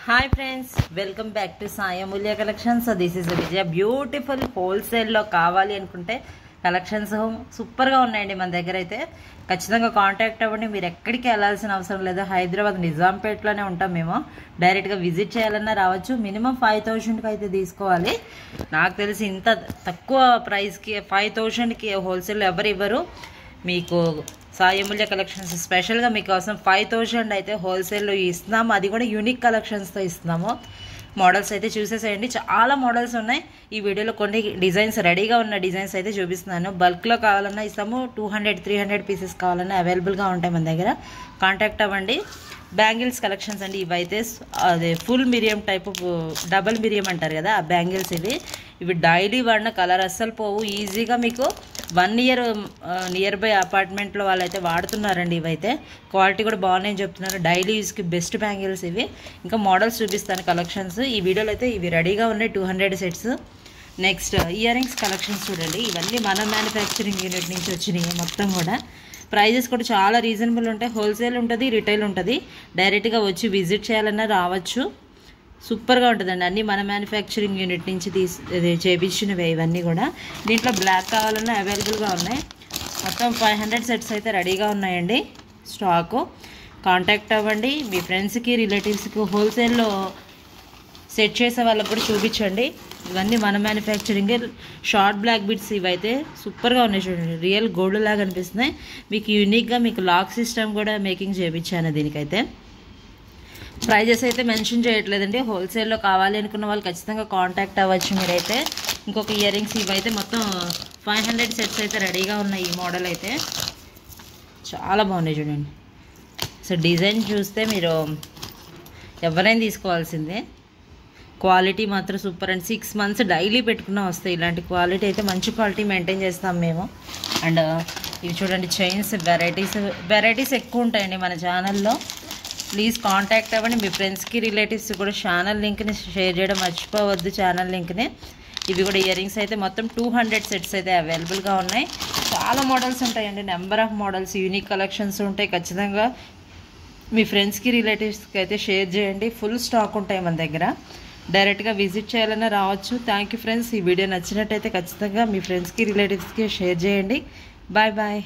Hi friends, welcome back to Sai Amulya collections. This is Vijaya. Beautiful హోల్సేల్లో కావాలి అనుకుంటే కలెక్షన్స్ సూపర్గా ఉన్నాయండి మన దగ్గర. అయితే ఖచ్చితంగా కాంటాక్ట్ అవ్వండి. మీరు ఎక్కడికి వెళ్ళాల్సిన అవసరం లేదు. హైదరాబాద్ నిజాంపేటలోనే ఉంటాం మేము. డైరెక్ట్గా విజిట్ చేయాలన్నా రావచ్చు. మినిమం 5000కి అయితే తీసుకోవాలి. నాకు తెలిసి ఇంత తక్కువ ప్రైస్కి 5000కి హోల్సేల్ ఎవరు ఇవ్వరు. మీకు సాయి అమూల్య కలెక్షన్స్ స్పెషల్గా మీకోసం 5000 అయితే హోల్సేల్లో ఇస్తున్నాము. అది కూడా యూనిక్ కలెక్షన్స్తో ఇస్తున్నాము. మోడల్స్ అయితే చూసేసేయండి. చాలా మోడల్స్ ఉన్నాయి. ఈ వీడియోలో కొన్ని డిజైన్స్ రెడీగా ఉన్న డిజైన్స్ అయితే చూపిస్తున్నాను. బల్క్లో కావాలన్నా ఇస్తాము. 200-300 పీసెస్ కావాలన్నా అవైలబుల్గా ఉంటాయి మన దగ్గర. కాంటాక్ట్ అవ్వండి. బ్యాంగిల్స్ కలెక్షన్స్ అండి. ఇవైతే అదే ఫుల్ మిరియం టైపు, డబల్ మిరియం అంటారు కదా, ఆ బ్యాంగిల్స్ ఇవి డైలీ వాడిన కలర్ అస్సలు పోవు. ఈజీగా మీకు 1 ఇయర్ నియర్ బై అపార్ట్మెంట్లో వాళ్ళైతే వాడుతున్నారండి. ఇవైతే క్వాలిటీ కూడా బాగున్నాయని చెప్తున్నారు. డైలీ యూస్కి బెస్ట్ బ్యాంగిల్స్ ఇవి. ఇంకా మోడల్స్ చూపిస్తాను కలెక్షన్స్. ఈ వీడియోలో అయితే ఇవి రెడీగా ఉన్నాయి. 200 sets. Next ear rings collections చూడండి. ఇవన్నీ మన మ్యానుఫ్యాక్చరింగ్ యూనిట్ నుంచి వచ్చినాయి మొత్తం కూడా. ప్రైజెస్ కూడా చాలా రీజనబుల్ ఉంటాయి. హోల్సేల్ ఉంటుంది, రిటైల్ ఉంటుంది. డైరెక్ట్గా వచ్చి విజిట్ చేయాలన్నా రావచ్చు. సూపర్గా ఉంటుందండి. అన్నీ మన మ్యానుఫ్యాక్చరింగ్ యూనిట్ నుంచి చేయించినవి ఇవన్నీ కూడా. దీంట్లో బ్లాక్ కావాలన్నా అవైలబుల్గా ఉన్నాయి. మొత్తం 500 సెట్స్ అయితే రెడీగా ఉన్నాయండి స్టాకు. కాంటాక్ట్ అవ్వండి. మీ ఫ్రెండ్స్కి, రిలేటివ్స్కి హోల్సేల్లో సెట్ చేసే వాళ్ళకి కూడా చూపించండి. ఇవన్నీ మన మ్యానుఫ్యాక్చరింగ్. షార్ట్ బ్లాక్ బిట్స్ ఇవైతే సూపర్గా ఉన్నాయి చూడండి. రియల్ గోల్డ్ లాగా అనిపిస్తున్నాయి. మీకు యూనిక్గా మీకు లాక్ సిస్టమ్ కూడా మేకింగ్ చేయించాను. దీనికైతే ప్రైజెస్ అయితే మెన్షన్ చేయట్లేదండి. హోల్సేల్లో కావాలి అనుకున్న వాళ్ళు ఖచ్చితంగా కాంటాక్ట్ అవ్వచ్చు మీరైతే. ఇంకొక ఇయర్ రింగ్స్ ఇవైతే మొత్తం 500 సెట్స్ అయితే రెడీగా ఉన్నాయి. ఈ మోడల్ అయితే చాలా బాగున్నాయి చూడండి. సో డిజైన్ చూస్తే మీరు ఎవరైనా తీసుకోవాల్సిందే. క్వాలిటీ మాత్రం సూపర్ అండ్ 6 మంత్స్ డైలీ పెట్టుకున్నా వస్తాయి. ఇలాంటి క్వాలిటీ అయితే మంచి క్వాలిటీ మెయింటైన్ చేస్తాం మేము. అండ్ ఇవి చూడండి, చైన్స్ వెరైటీస్ ఎక్కువ ఉంటాయండి మన ఛానల్లో. ప్లీజ్ కాంటాక్ట్ అవ్వండి. మీ ఫ్రెండ్స్కి, రిలేటివ్స్ కూడా ఛానల్ లింక్ని షేర్ చేయడం మర్చిపోవద్దు. ఛానల్ లింక్ని. ఇవి కూడా ఇయర్ రింగ్స్ అయితే మొత్తం 200 సెట్స్ అయితే అవైలబుల్గా ఉన్నాయి. చాలా మోడల్స్ ఉంటాయండి. Number of models, unique collections ఉంటాయి. ఖచ్చితంగా మీ ఫ్రెండ్స్కి, రిలేటివ్స్కి అయితే షేర్ చేయండి. ఫుల్ స్టాక్ ఉంటాయి మన దగ్గర. డైరెక్ట్గా విజిట్ చేయాలన్నా రావచ్చు. Thank you friends. ఈ వీడియో నచ్చినట్టయితే ఖచ్చితంగా మీ ఫ్రెండ్స్కి, రిలేటివ్స్కి షేర్ చేయండి. Bye bye.